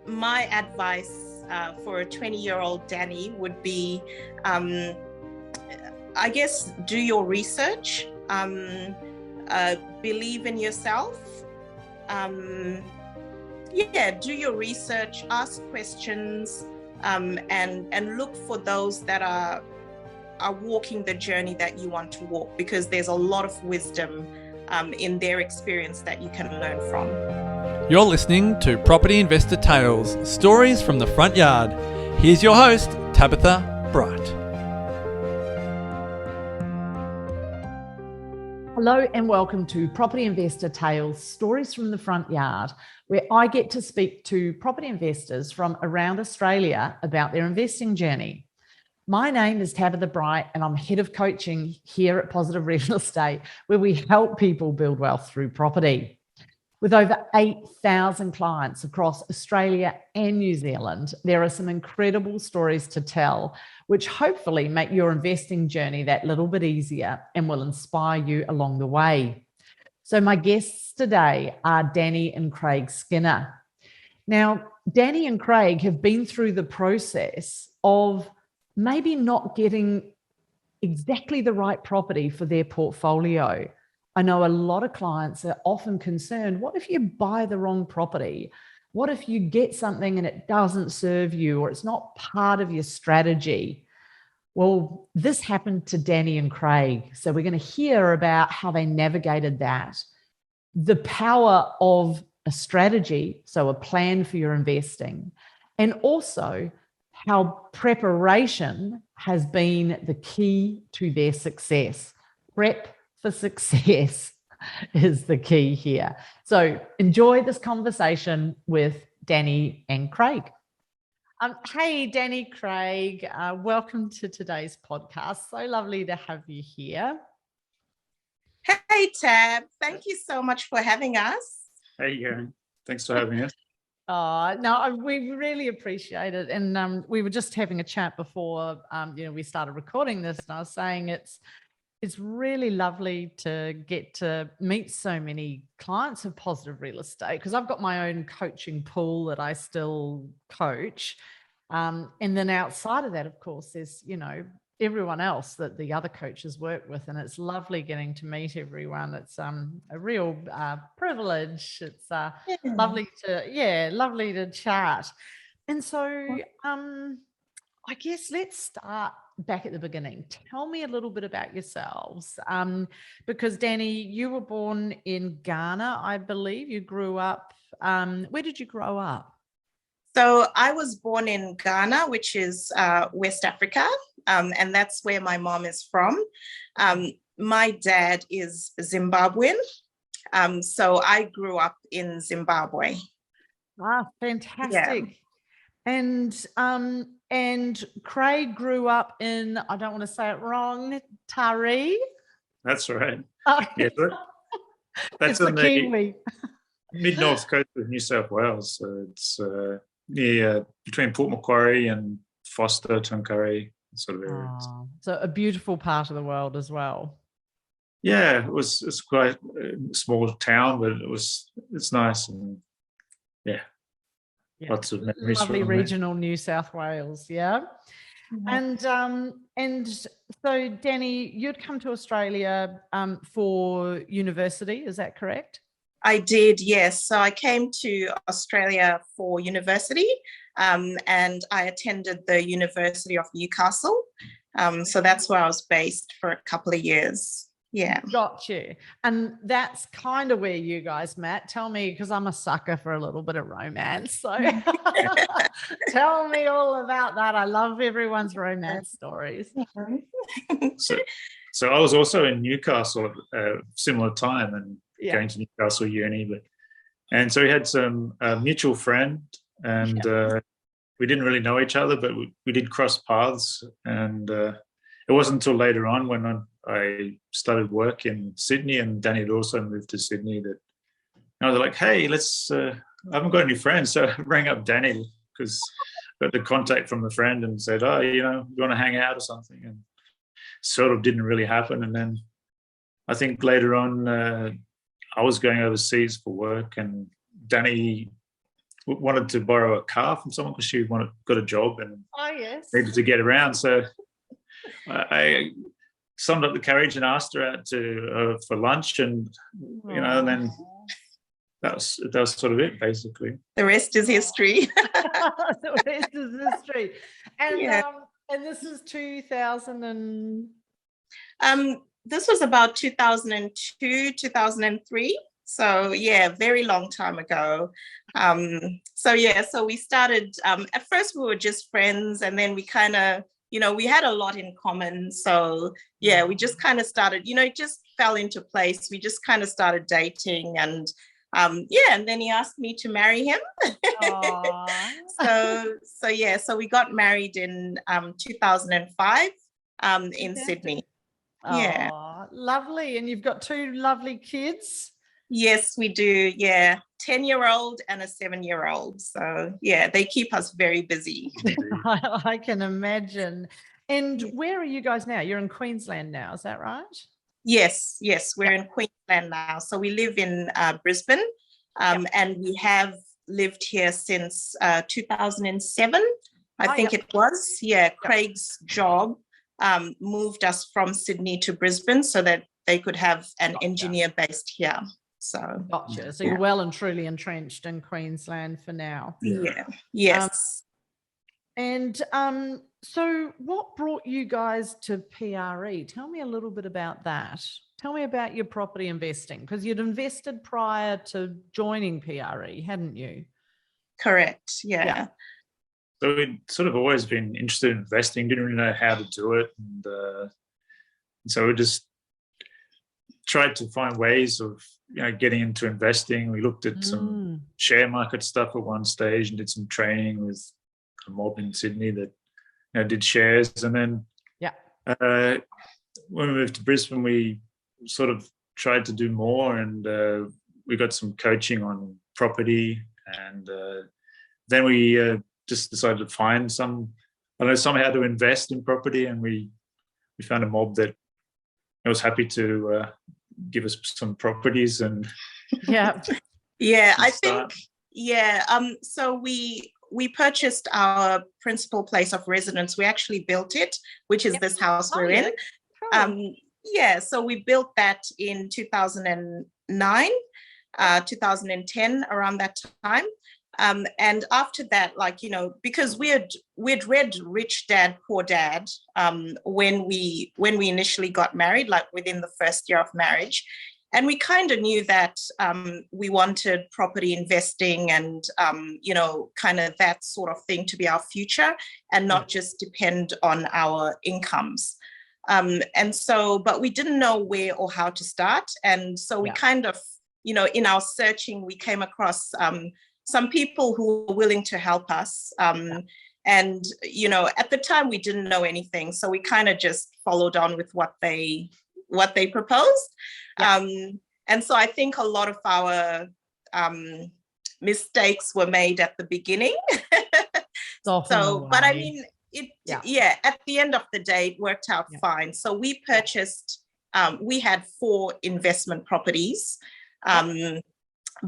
my advice for a 20-year-old Dani would be, I guess, do your research, believe in yourself. Do your research, ask questions, and look for those that are walking the journey that you want to walk, because there's a lot of wisdom in their experience that you can learn from. You're listening to Property Investor Tales, stories from the front yard. Here's your host, Tabitha Bright. Hello and welcome to Property Investor Tales, stories from the front yard, where I get to speak to property investors from around Australia about their investing journey. My name is Tabitha Bright and I'm head of coaching here at Positive Real Estate, where we help people build wealth through property. With over 8,000 clients across Australia and New Zealand, there are some incredible stories to tell, which hopefully make your investing journey that little bit easier and will inspire you along the way. So my guests today are Dani and Craig Skinner. Now, Dani and Craig have been through the process of maybe not getting exactly the right property for their portfolio. I know a lot of clients are often concerned, what if you buy the wrong property? What if you get something and it doesn't serve you or it's not part of your strategy? Well, this happened to Dani and Craig. So we're going to hear about how they navigated that, the power of a strategy, so a plan for your investing, and also how preparation has been the key to their success. Prep for success is the key here. So enjoy this conversation with Dani and Craig. Hey, Dani, Craig, welcome to today's podcast. So lovely to have you here. Hey, Tab. Thank you so much for having us. Hey, Gary. Thanks for having us. No, we really appreciate it. And we were just having a chat before, we started recording this, and I was saying it's really lovely to get to meet so many clients of Positive Real Estate, because I've got my own coaching pool that I still coach. And then outside of that, of course, there's, everyone else that the other coaches work with. And it's lovely getting to meet everyone. It's a real privilege. It's lovely to chat. And so I guess let's start back at the beginning. Tell me a little bit about yourselves, because Dani, you were born in Ghana, I believe. You grew up. Where did you grow up? So I was born in Ghana, which is West Africa, and that's where my mom is from. My dad is Zimbabwean, so I grew up in Zimbabwe. Ah, fantastic. Yeah. And Craig grew up in, I don't want to say it wrong, Tahree. That's right. Yeah, that's on the mid-north coast of New South Wales. So it's between Port Macquarie and Foster, Tuncurry, sort of areas. So a beautiful part of the world as well. Yeah, it's quite a small town, but it's nice, and yeah. Lots of memories. Lovely regional New South Wales, yeah. Mm-hmm. And so Dani, you'd come to Australia for university, is that correct? I did, yes. So I came to Australia for university, and I attended the University of Newcastle. So that's where I was based for a couple of years. Yeah. Got you. And that's kind of where you guys met. Tell me, because I'm a sucker for a little bit of romance. So tell me all about that. I love everyone's romance stories. So I was also in Newcastle at a similar time and going to Newcastle Uni. And so we had some mutual friend, and we didn't really know each other, but we did cross paths. And it wasn't until later on when I started work in Sydney, and Dani had also moved to Sydney, that I was like, hey, I haven't got any friends. So I rang up Dani because I got the contact from the friend and said, oh, you want to hang out or something? And sort of didn't really happen. And then I think later on I was going overseas for work, and Dani wanted to borrow a car from someone because she got a job and needed to get around. So I summed up the courage and asked her out to for lunch, and and then that was sort of it, basically. The rest is history. The rest is history. And and this is 2000 and this was about 2002, 2003. So very long time ago. So we started, at first we were just friends, and then we kind of, we had a lot in common. So we just kind of started, it just fell into place. We just kind of started dating, and and then he asked me to marry him. So we got married in 2005 in Sydney. Lovely. And you've got 2 lovely kids? Yes, we do. 10-year-old and a 7-year-old. So they keep us very busy. I can imagine. And where are you guys now? You're in Queensland now, is that right? Yes, we're in Queensland now. So we live in Brisbane, and we have lived here since 2007, I think it was. Craig's job moved us from Sydney to Brisbane so that they could have an engineer based here. So gotcha. So you're well and truly entrenched in Queensland for now. Yes. And so what brought you guys to PRE? Tell me a little bit about that. Tell me about your property investing, because you'd invested prior to joining PRE, hadn't you? Correct. So we'd sort of always been interested in investing, didn't really know how to do it. And so we just tried to find ways of getting into investing. We looked at some share market stuff at one stage and did some training with a mob in Sydney that did shares. And then when we moved to Brisbane, we sort of tried to do more, and we got some coaching on property, and then we just decided to find somehow to invest in property, and we found a mob that was happy to give us some properties. And I think so we purchased our principal place of residence. We actually built it, which is this house we're in. Cool. So we built that in 2009, 2010, around that time. And after that, because we'd read Rich Dad, Poor Dad when we initially got married, like within the first year of marriage. And we kind of knew that we wanted property investing and, kind of that sort of thing to be our future and not just depend on our incomes. But we didn't know where or how to start. And so we kind of, in our searching, we came across some people who were willing to help us. And, at the time we didn't know anything. So we kind of just followed on with what they proposed. And so I think a lot of our mistakes were made at the beginning. But I mean, at the end of the day, it worked out fine. So we purchased, we had 4 investment properties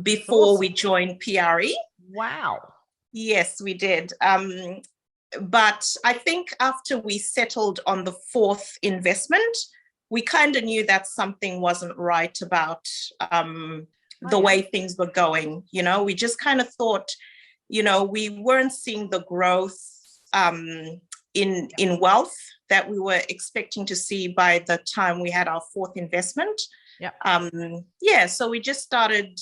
before we joined PRE. Wow. Yes, we did. But I think after we settled on the 4th investment, we kind of knew that something wasn't right about the way things were going. We just kind of thought, we weren't seeing the growth in wealth that we were expecting to see by the time we had our 4th investment. So we just started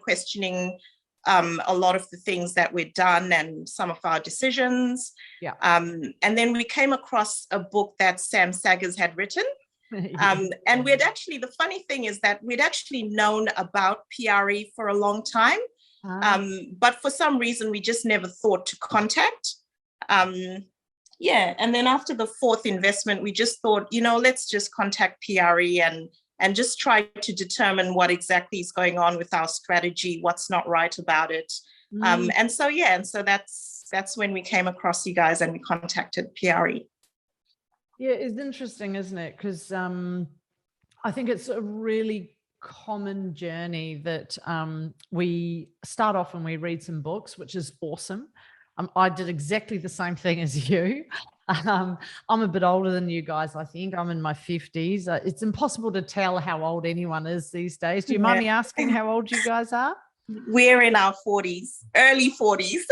questioning a lot of the things that we'd done and some of our decisions. And then we came across a book that Sam Saggers had written. And we'd actually, the funny thing is that we'd actually known about PRE for a long time. But for some reason, we just never thought to contact. And then after the 4th investment, we just thought, let's just contact PRE and just try to determine what exactly is going on with our strategy, what's not right about it. And so that's when we came across you guys and we contacted PRE. Yeah, it's interesting, isn't it? Because I think it's a really common journey that we start off and we read some books, which is awesome. I did exactly the same thing as you. I'm a bit older than you guys, I think. I'm in my 50s. It's impossible to tell how old anyone is these days. Do you mind me asking how old you guys are? We're in our 40s, early 40s.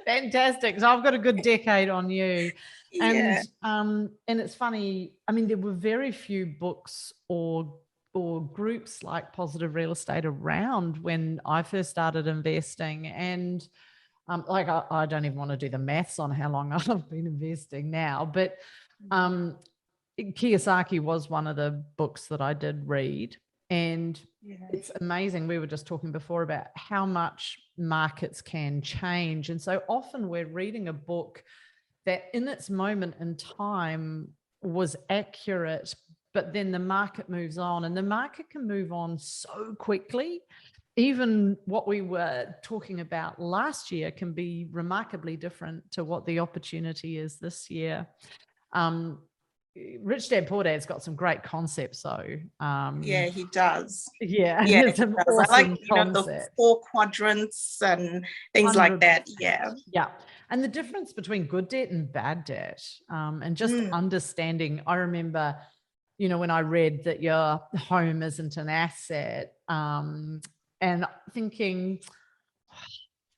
Fantastic. So I've got a good decade on you. Yeah. And it's funny, I mean, there were very few books or groups like Positive Real Estate around when I first started investing. And like I don't even want to do the maths on how long I've been investing now, but Kiyosaki was one of the books that I did read. And it's amazing. We were just talking before about how much markets can change. And so often we're reading a book that in its moment in time was accurate, but then the market moves on, and the market can move on so quickly. Even what we were talking about last year can be remarkably different to what the opportunity is this year. Rich Dad Poor Dad's got some great concepts, though. Yeah, he does. Yeah, yeah, some awesome I like concepts. the 4 quadrants and things 100%. Like that. Yeah. And the difference between good debt and bad debt, and just understanding. I remember, when I read that your home isn't an asset, and thinking,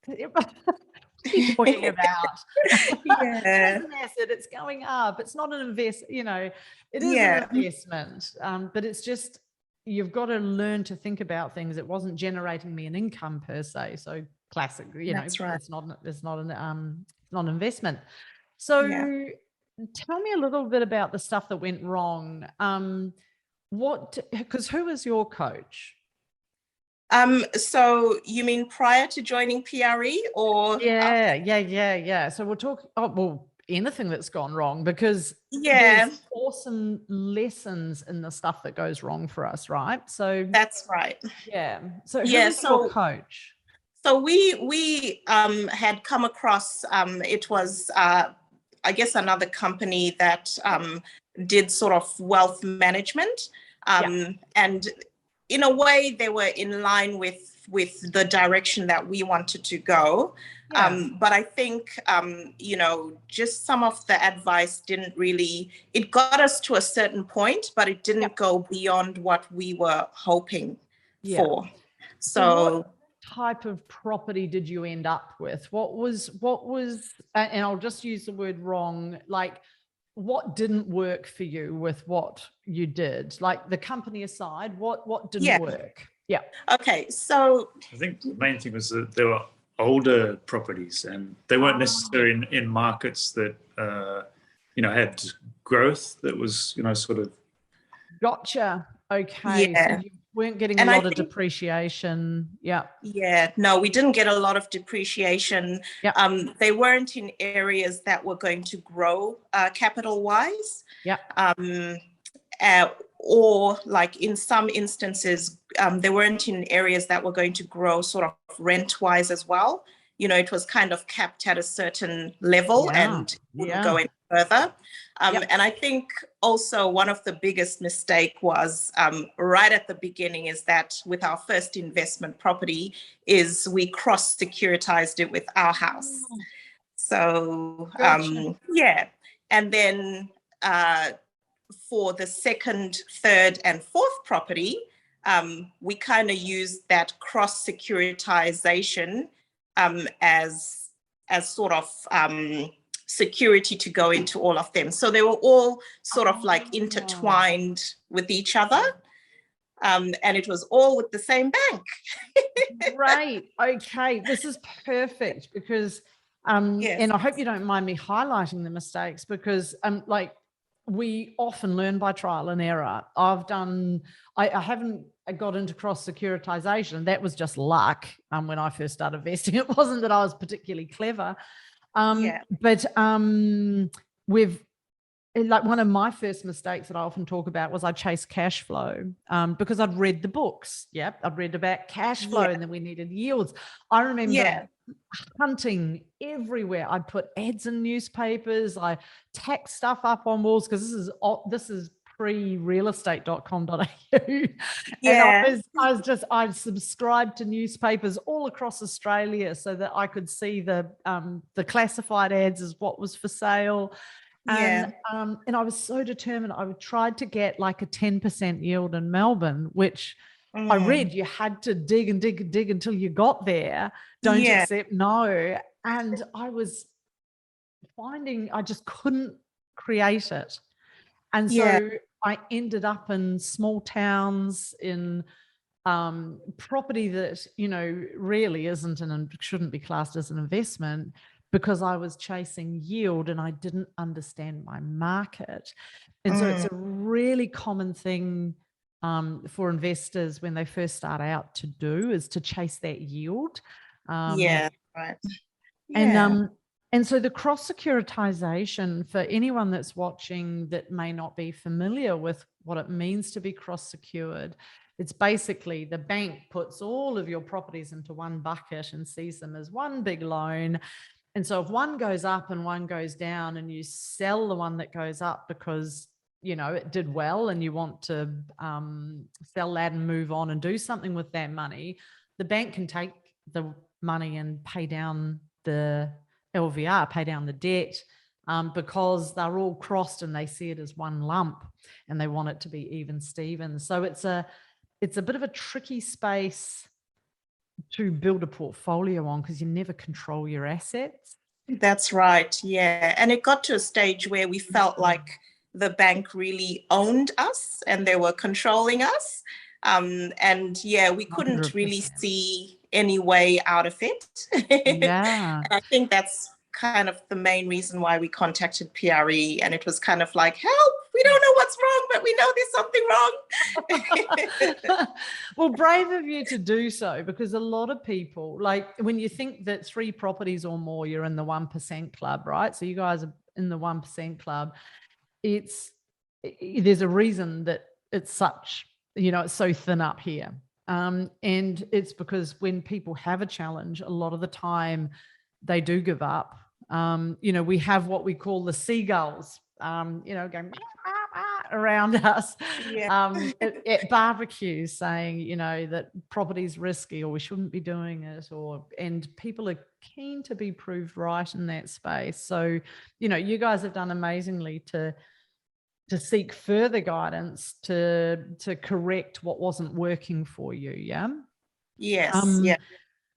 what are you talking about? It is an asset. It's going up. It's not an investment. It is an investment. But it's just, you've got to learn to think about things. It wasn't generating me an income per se. So classic, That's right. It's not an investment. So tell me a little bit about the stuff that went wrong. Because who was your coach? So you mean prior to joining PRE or? Yeah. So we'll talk, anything that's gone wrong, because there's awesome lessons in the stuff that goes wrong for us, right? So that's right. Yeah. So who was your coach? So we had come across, it was, I guess, another company that did sort of wealth management. And in a way, they were in line with the direction that we wanted to go. But I think, just some of the advice it got us to a certain point, but it didn't go beyond what we were hoping for. So what type of property did you end up with? What was, and I'll just use the word wrong, like, what didn't work for you with what you did? Like, the company aside, what didn't work? Yeah. Okay. So I think the main thing was that there were older properties, and they weren't necessarily in markets that, had growth that was, sort of. Gotcha. Okay. Yeah. So you weren't getting a lot of depreciation. Yeah. Yeah. No, we didn't get a lot of depreciation. Yeah. They weren't in areas that were going to grow capital wise. Yeah. Or like in some instances, they weren't in areas that were going to grow sort of rent wise as well. It was kind of capped at a certain level and wouldn't go any further. And I think also one of the biggest mistake was right at the beginning is that with our first investment property is we cross-securitized it with our house. So, And then for the second, third, and fourth property, we kind of used that cross-securitization as sort of security to go into all of them. So they were all sort of like intertwined with each other. And it was all with the same bank. Right. Okay. This is perfect because, and I hope you don't mind me highlighting the mistakes, because we often learn by trial and error. I haven't got into cross securitization. That was just luck. When I first started investing, it wasn't that I was particularly clever. But we've, like, one of my first mistakes that I often talk about was I chased cash flow because I'd read the books. I'd read about cash flow and then we needed yields. I remember hunting everywhere. I put ads in newspapers. I tacked stuff up on walls because this is pre-realestate.com.au. Yeah. And I subscribed to newspapers all across Australia so that I could see the classified ads as what was for sale. Yeah. And I was so determined. I tried to get like a 10% yield in Melbourne, which I read you had to dig and dig and dig until you got there. Don't accept no. And I was finding I just couldn't create it. And so I ended up in small towns in property that, you know, really isn't and shouldn't be classed as an investment, because I was chasing yield and I didn't understand my market. And so it's a really common thing for investors when they first start out to do, is to chase that yield. Right. Yeah. And so the cross securitization, for anyone that's watching that may not be familiar with what it means to be cross secured, it's basically the bank puts all of your properties into one bucket and sees them as one big loan. And so if one goes up and one goes down, and you sell the one that goes up because, you know, it did well and you want to sell that and move on and do something with that money, the bank can take the money and pay down the LVR, pay down the debt, because they're all crossed and they see it as one lump and they want it to be even Steven. So it's a bit of a tricky space to build a portfolio on, because you never control your assets. That's right. Yeah. And it got to a stage where we felt like the bank really owned us and they were controlling us. And yeah, we couldn't 100%. really see any way out of it. Yeah. And I think that's kind of the main reason why we contacted PRE. And it was kind of like, help, we don't know what's wrong, but we know there's something wrong. Well, brave of you to do so, because a lot of people, like when you think that 3 properties or more, you're in the 1% club, right? So you guys are in the 1% club. There's a reason that it's such, you know, it's so thin up here. And it's because when people have a challenge, a lot of the time they do give up. You know, we have what we call the seagulls, you know, going around us at barbecues, saying, you know, that property's risky or we shouldn't be doing it, and people are keen to be proved right in that space. So, you know, you guys have done amazingly to seek further guidance to correct what wasn't working for you. Yeah. Yes. Yeah.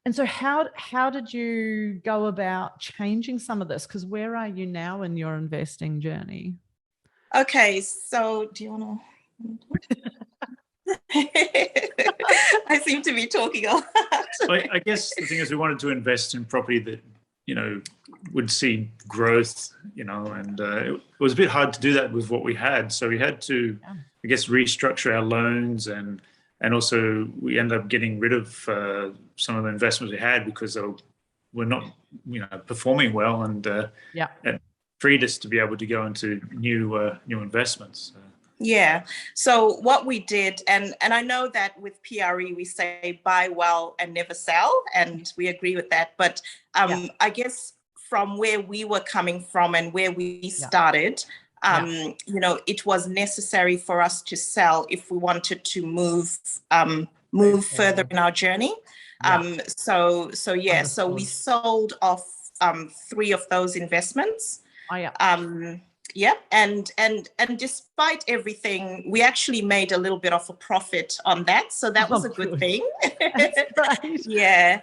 And so how did you go about changing some of this? Because where are you now in your investing journey? Okay, so do you want to? I seem to be talking a lot. I guess the thing is, we wanted to invest in property that, you know, would see growth, you know, and it was a bit hard to do that with what we had. So we had to, I guess, restructure our loans, and also we ended up getting rid of some of the investments we had because they were not, you know, performing well, and it freed us to be able to go into new investments. Yeah. So what we did, and I know that with PRE we say buy well and never sell, and we agree with that. But I guess from where we were coming from and where we started, you know, it was necessary for us to sell if we wanted to move further in our journey. So we sold off 3 of those investments. And despite everything, we actually made a little bit of a profit on that, so that was a good thing. Right.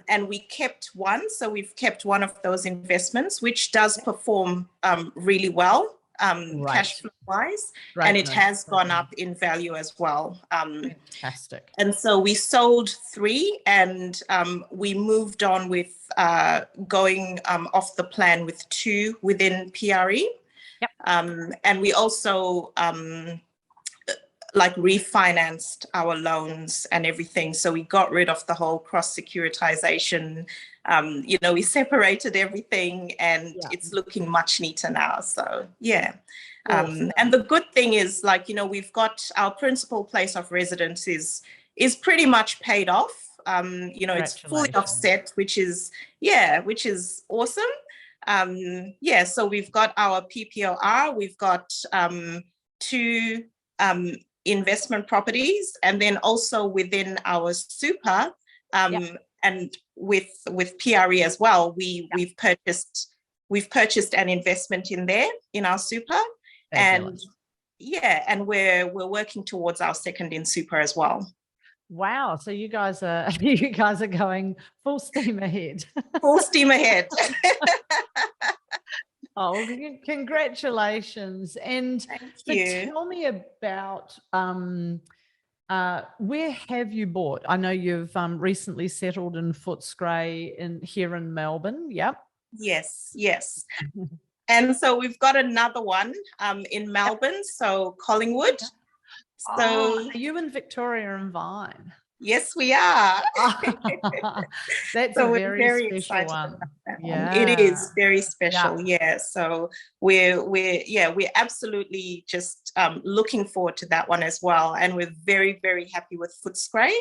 And we kept one, so we've kept one of those investments, which does perform really well, cash flow wise, and it has gone up in value as well. Fantastic. And so we sold 3, and we moved on with going off the plan with 2 within PRE. And we also refinanced our loans and everything. So we got rid of the whole cross securitization. You know, we separated everything, and it's looking much neater now. So awesome. And the good thing is, like, you know, we've got our principal place of residence is pretty much paid off. You know, it's fully offset, which is awesome. So we've got our PPOR, we've got 2 investment properties, and then also within our super, and with PRE as well, we've purchased an investment in there in our super. Fabulous. And we're working towards our second in super as well. Wow, so you guys are going full steam ahead. Full steam ahead. Oh, congratulations. And so tell me about where have you bought? I know you've recently settled in Footscray here in Melbourne. Yep. Yes. And so we've got another one in Melbourne, so Collingwood. So are you in Victoria and Vine? Yes, we are. That's a very special one. Yeah, it is very special. Yeah. So we're absolutely just looking forward to that one as well, and we're very, very happy with Footscray.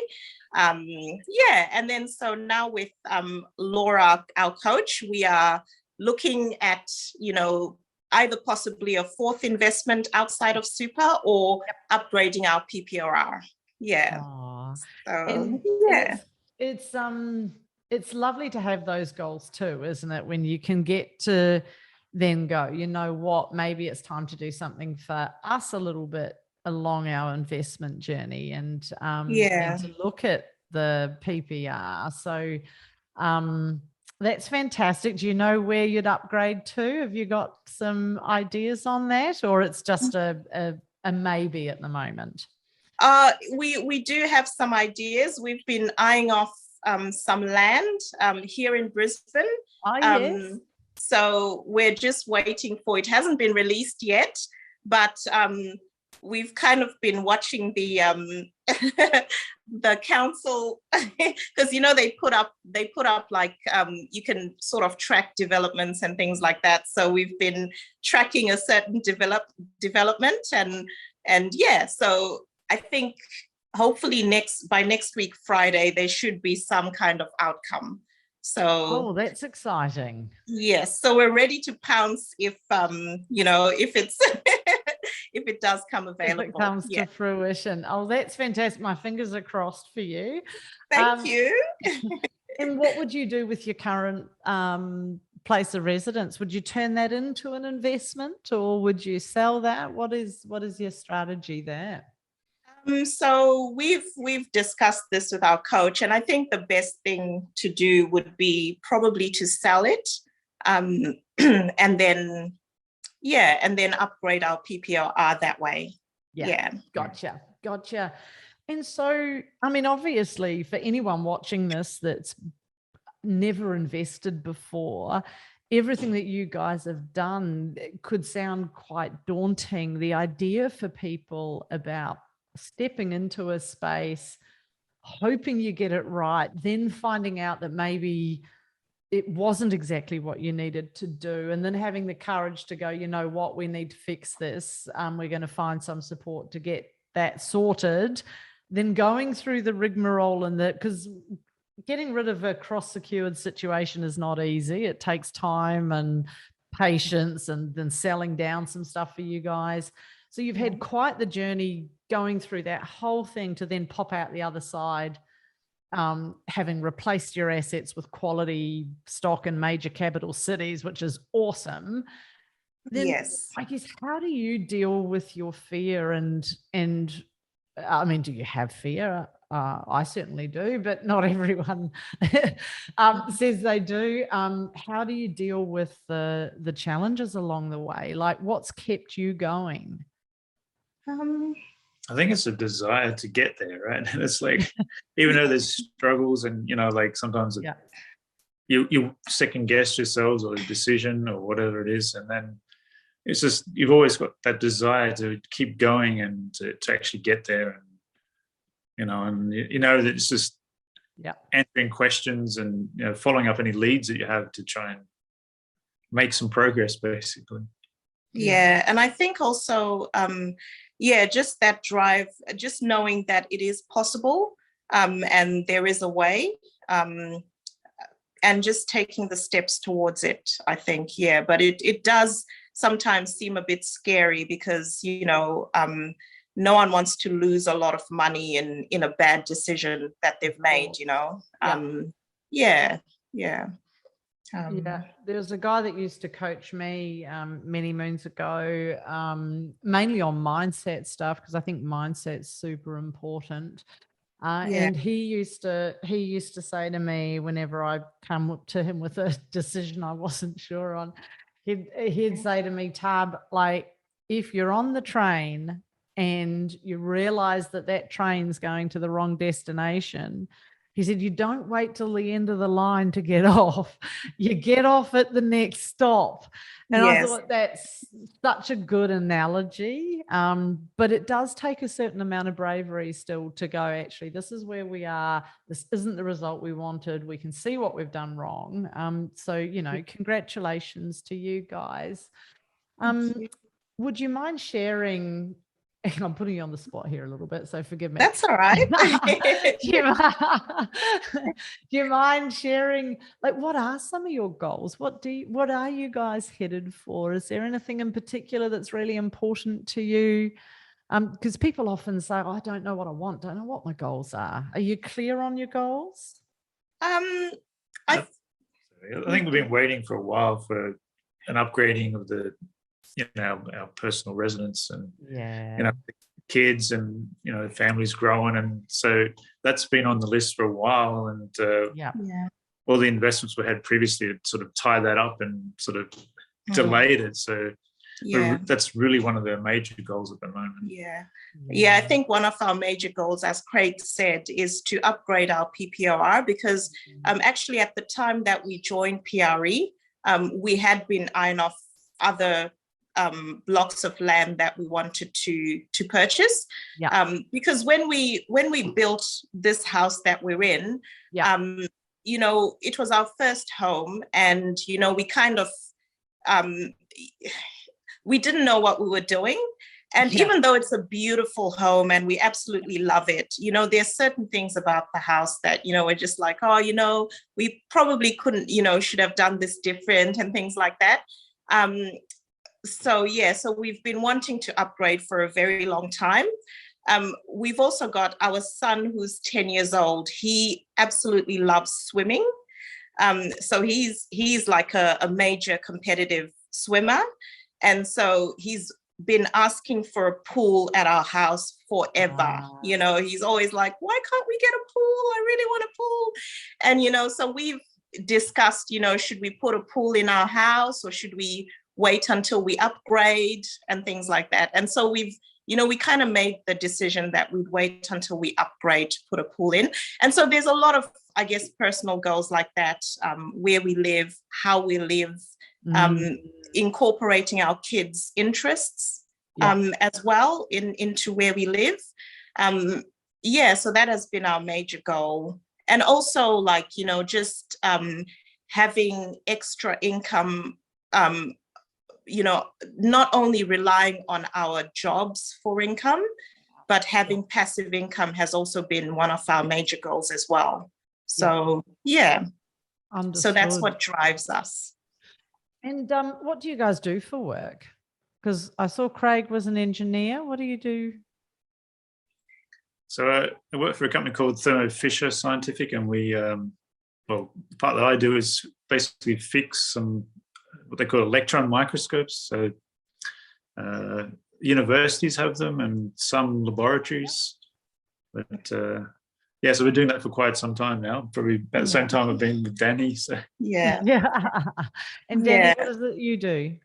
And then so now with Laura, our coach, we are looking at either possibly a 4th investment outside of super or upgrading our PPRR. Yeah. So, it's lovely to have those goals too, isn't it? When you can get to then go, you know what, maybe it's time to do something for us a little bit along our investment journey, and to look at the PPR. So that's fantastic. Do you know where you'd upgrade to? Have you got some ideas on that, or it's just a maybe at the moment? We do have some ideas. We've been eyeing off some land here in Brisbane. Oh, yes. So we're just waiting for it. Hasn't been released yet, but we've kind of been watching the the council, because they put up like you can sort of track developments and things like that. So we've been tracking a certain development, and so I think hopefully by next week Friday there should be some kind of outcome. So that's exciting. Yes, so we're ready to pounce if if it's if it does come available. If it comes to fruition. Oh, that's fantastic. My fingers are crossed for you. Thank you. And what would you do with your current place of residence? Would you turn that into an investment, or would you sell that? What is your strategy there? So we've discussed this with our coach, and I think the best thing to do would be probably to sell it, and then upgrade our PPR that way. Yeah. Gotcha. And so, I mean, obviously, for anyone watching this that's never invested before, everything that you guys have done could sound quite daunting. The idea for people about stepping into a space, hoping you get it right, then finding out that maybe it wasn't exactly what you needed to do, and then having the courage to go, you know what, we need to fix this. We're going to find some support to get that sorted. Then going through the rigmarole, and because getting rid of a cross-secured situation is not easy. It takes time and patience, and then selling down some stuff for you guys. So you've had quite the journey going through that whole thing to then pop out the other side, having replaced your assets with quality stock in major capital cities, which is awesome. Then, yes. I guess, how do you deal with your fear? And I mean, do you have fear? I certainly do, but not everyone says they do. How do you deal with the challenges along the way? Like, what's kept you going? I think it's a desire to get there, right? And it's like, even though there's struggles, and like sometimes you second guess yourselves or the decision or whatever it is, and then it's just, you've always got that desire to keep going and to actually get there, and that it's just answering questions and following up any leads that you have to try and make some progress, basically. Yeah, and I think also, just that drive, just knowing that it is possible, and there is a way, and just taking the steps towards it, I think, but it does sometimes seem a bit scary because, no one wants to lose a lot of money in a bad decision that they've made, Yeah. Yeah, there was a guy that used to coach me many moons ago, mainly on mindset stuff, because I think mindset's super important. And he used to say to me whenever I come up to him with a decision I wasn't sure on, he'd say to me, Tab, like, if you're on the train and you realize that train's going to the wrong destination, he said, you don't wait till the end of the line to get off. You get off at the next stop. And I thought that's such a good analogy. But it does take a certain amount of bravery still to go, actually, this is where we are. This isn't the result we wanted. We can see what we've done wrong. So, congratulations to you guys. Would you mind sharing? I'm putting you on the spot here a little bit, so forgive me. That's all right. Do you mind sharing, like, what are some of your goals? What are you guys headed for? Is there anything in particular that's really important to you? Because people often say, I don't know what I want, don't know what my goals are. Are you clear on your goals? I think we've been waiting for a while for an upgrading of the our personal residence and kids and families growing, and so that's been on the list for a while, and all the investments we had previously had sort of tied that up and sort of delayed it. So that's really one of the major goals at the moment. I think one of our major goals, as Craig said, is to upgrade our PPOR, because actually at the time that we joined PRE, we had been eyeing off other blocks of land that we wanted to purchase, because when we built this house that we're in, it was our first home, and we kind of we didn't know what we were doing, and even though it's a beautiful home and we absolutely love it, there's certain things about the house that we're just like, we probably couldn't, should have done this different and things like that. So we've been wanting to upgrade for a very long time. We've also got our son who's 10 years old. He absolutely loves swimming. So he's like a major competitive swimmer. And so he's been asking for a pool at our house forever. He's always like, why can't we get a pool? I really want a pool. And, so we've discussed, should we put a pool in our house, or should we wait until we upgrade and things like that. And so we kind of made the decision that we'd wait until we upgrade to put a pool in. And so there's a lot of, I guess, personal goals like that, where we live, how we live, incorporating our kids' interests as well into where we live. So that has been our major goal. And also, like, just having extra income, not only relying on our jobs for income, but having passive income has also been one of our major goals as well. So, so that's what drives us. And what do you guys do for work? Because I saw Craig was an engineer. What do you do? So I work for a company called Thermo Fisher Scientific, and we, the part that I do is basically fix some what they call electron microscopes. So universities have them and some laboratories. But so we're doing that for quite some time now, probably about the same time I've been with Dani. So. And Dani, what is it you do?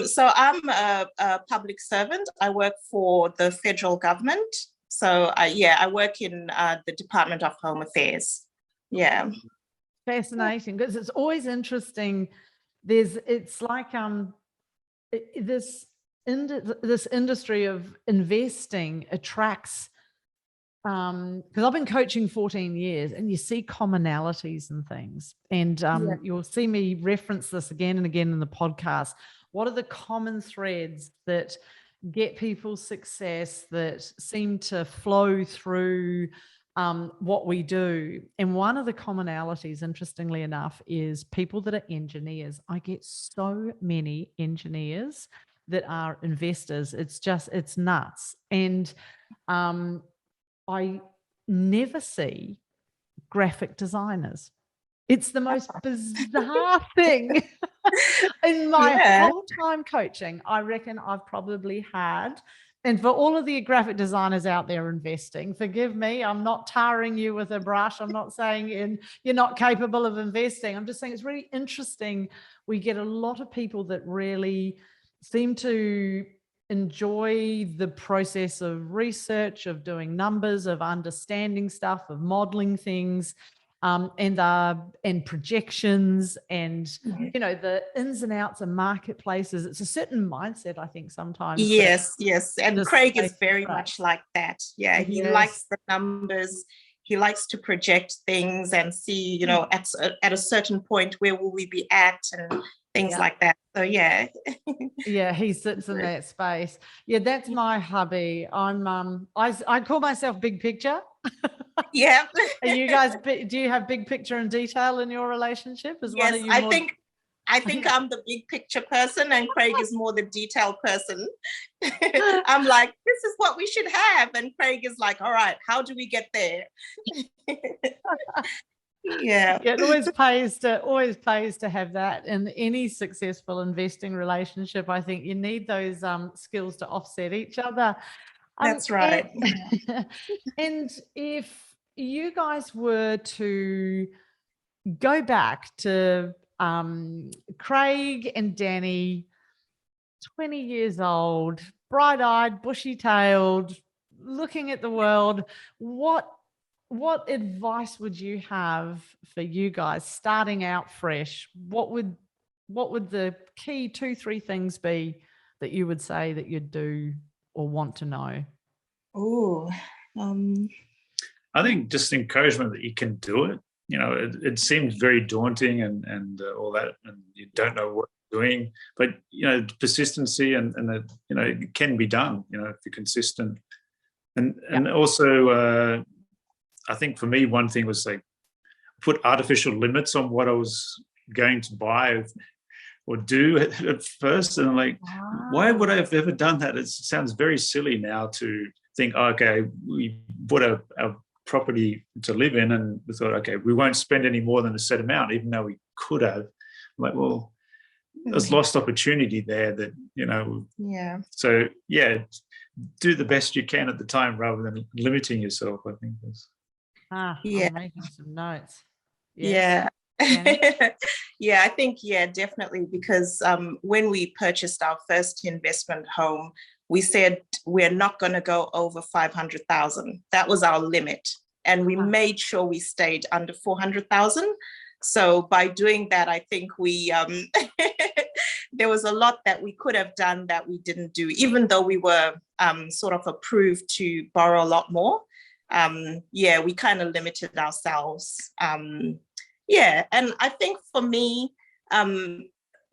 So I'm a public servant. I work for the federal government. So I work in the Department of Home Affairs. Fascinating, because it's always interesting. It's like this industry of investing attracts, because I've been coaching 14 years, and you see commonalities and things, and you'll see me reference this again and again in the podcast. What are the common threads that get people success, that seem to flow through what we do. And one of the commonalities, interestingly enough, is people that are engineers. I get so many engineers that are investors. It's nuts. And I never see graphic designers. It's the most bizarre thing. In my whole time coaching, I reckon I've probably had, and for all of the graphic designers out there investing, forgive me, I'm not tarring you with a brush. I'm not saying you're not capable of investing. I'm just saying it's really interesting. We get a lot of people that really seem to enjoy the process of research, of doing numbers, of understanding stuff, of modeling things, and projections, and the ins and outs of marketplaces. It's a certain mindset, I think, sometimes. Yes. And Craig is very much like that. Yeah, he likes the numbers. He likes to project things and see, at a certain point, where will we be at, and things like that. So yeah. Yeah, he sits in that space. Yeah, that's my hubby. I call myself big picture. Yeah. Are you guys, do you have big picture and detail in your relationship? Yes, I think I'm the big picture person, and Craig is more the detail person. I'm like, this is what we should have, and Craig is like, all right, how do we get there? Yeah. It always pays to have that in any successful investing relationship. I think you need those skills to offset each other. That's right. And if you guys were to go back to Craig and Dani, 20 years old, bright-eyed, bushy-tailed, looking at the world, what advice would you have for you guys starting out fresh? What would the key 2-3 things be that you would say that you'd do or want to know? I think just encouragement that you can do it. It seems very daunting and all that, and you don't know what you're doing, but persistency and it can be done. If you're consistent, and also I think for me, one thing was like put artificial limits on what I was going to buy or do at first, and I'm like, why would I have ever done that? It sounds very silly now to think, okay, we bought a property to live in, and we thought, okay, we won't spend any more than a set amount, even though we could have. I'm like, well, there's lost opportunity there that, So yeah, do the best you can at the time rather than limiting yourself, I think. I'm making some notes. Yes. Yeah, I think, definitely, because when we purchased our first investment home, we said we're not going to go over 500,000. That was our limit. And we made sure we stayed under 400,000. So by doing that, I think we there was a lot that we could have done that we didn't do, even though we were sort of approved to borrow a lot more. We kind of limited ourselves. And I think for me,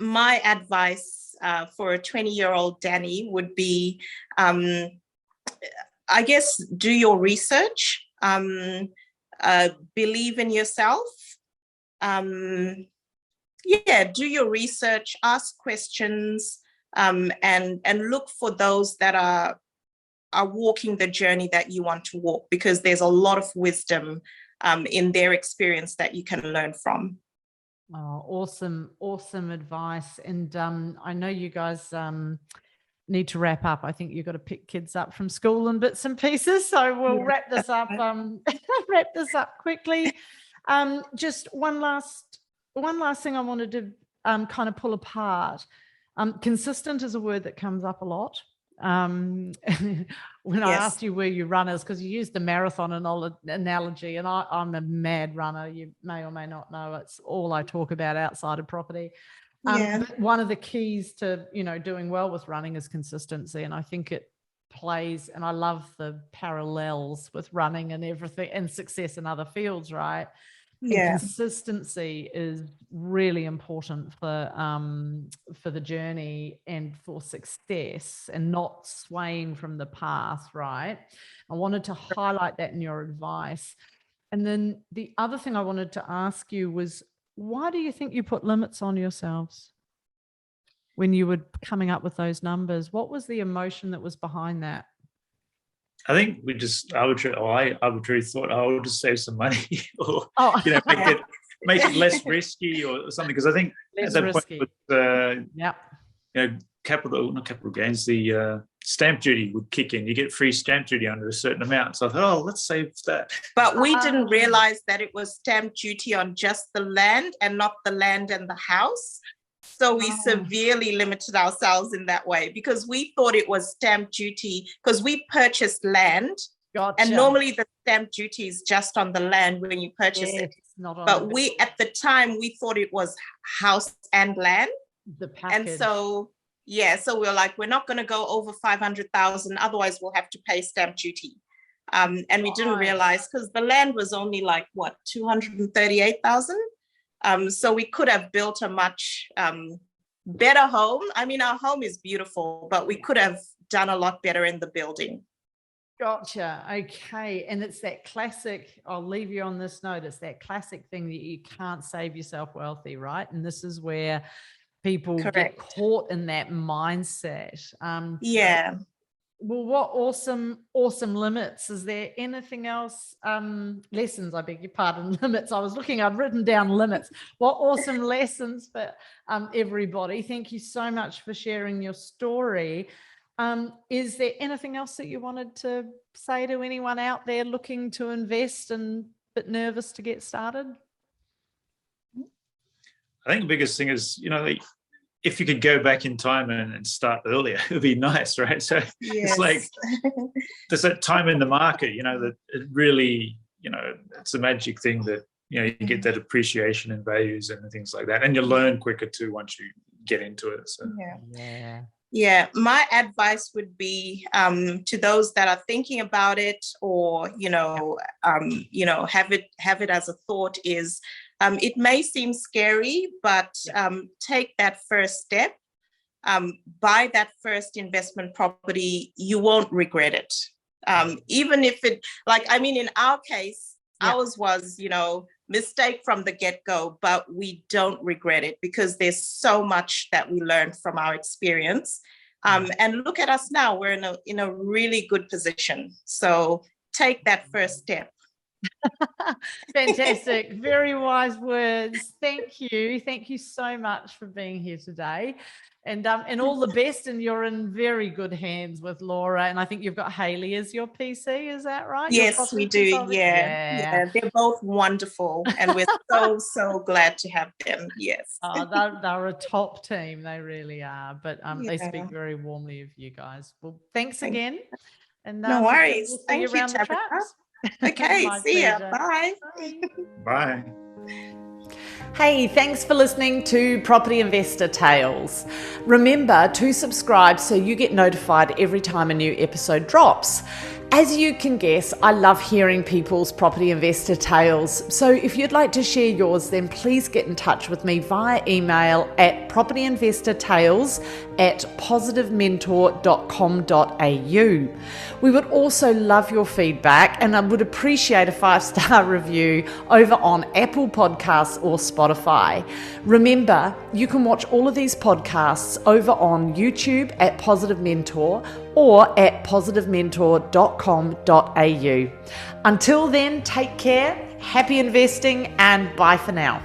my advice for a 20-year-old Dani would be, I guess, do your research, believe in yourself. Do your research, ask questions, and look for those that are walking the journey that you want to walk, because there's a lot of wisdom in their experience that you can learn from. Oh, awesome advice. And I know you guys need to wrap up. I think you've got to pick kids up from school in bits and pieces. So we'll wrap this up quickly. Just one last thing I wanted to kind of pull apart. Consistent is a word that comes up a lot. When I asked you where you runners, because you used the marathon analogy, and I'm a mad runner. You may or may not know, it's all I talk about outside of property. But one of the keys to doing well with running is consistency, and I think it plays, and I love the parallels with running and everything and success in other fields, right? Yeah. And consistency is really important for the journey and for success, and not swaying from the path, right? I wanted to highlight that in your advice. And then the other thing I wanted to ask you was, why do you think you put limits on yourselves when you were coming up with those numbers? What was the emotion that was behind that? I think we just arbitrarily thought, oh, we'll just save some money, or make it less risky or something. Because I think less at that risky. point, not capital gains, the stamp duty would kick in. You get free stamp duty under a certain amount. So I thought, oh, let's save that. But we didn't realize that it was stamp duty on just the land and not the land and the house. So we severely limited ourselves in that way, because we thought it was stamp duty because we purchased land. Gotcha. And normally the stamp duty is just on the land when you purchase it. Not on but we, at the time, we thought it was house and land. The package. And so, so we're like, we're not going to go over 500,000. Otherwise, we'll have to pay stamp duty. And we didn't realize, because the land was only like, 238,000. So we could have built a much better home. I mean, our home is beautiful, but we could have done a lot better in the building. Gotcha. Okay. And it's that classic, I'll leave you on this note, it's that classic thing that you can't save yourself wealthy, right? And this is where people get caught in that mindset. Well, what awesome limits. Is there anything else? Lessons, I beg your pardon, limits. I'd written down limits. What awesome lessons for everybody. Thank you so much for sharing your story. Is there anything else that you wanted to say to anyone out there looking to invest and a bit nervous to get started? I think the biggest thing is, if you could go back in time and start earlier, it would be nice, right? So It's like there's that time in the market, that it really, it's a magic thing that, you get that appreciation in values and things like that. And you learn quicker too once you get into it. So. Yeah, my advice would be to those that are thinking about it, or have it as a thought, is it may seem scary, but take that first step. Buy that first investment property. You won't regret it. Even if it, in our case, ours was, mistake from the get-go, but we don't regret it, because there's so much that we learned from our experience. And look at us now, we're in a really good position. So take that first step. Fantastic. Very wise words. Thank you so much for being here today, and all the best. And you're in very good hands with Laura, and I think you've got Hayley as your PC, is that right? Yes, we do. Yeah, they're both wonderful, and we're so glad to have them. Yes. They're a top team, they really are, but they speak very warmly of you guys. Well, thanks again, and no worries. We'll Thank you, Tabitha. Okay, see ya. Bye. Bye. Hey, thanks for listening to Property Investor Tales. Remember to subscribe so you get notified every time a new episode drops. As you can guess, I love hearing people's property investor tales. So if you'd like to share yours, then please get in touch with me via email at propertyinvestortales@positivementor.com.au. We would also love your feedback, and I would appreciate a 5-star review over on Apple Podcasts or Spotify. Remember, you can watch all of these podcasts over on YouTube at Positive Mentor or at positivementor.com.au. Until then, take care, happy investing, and bye for now.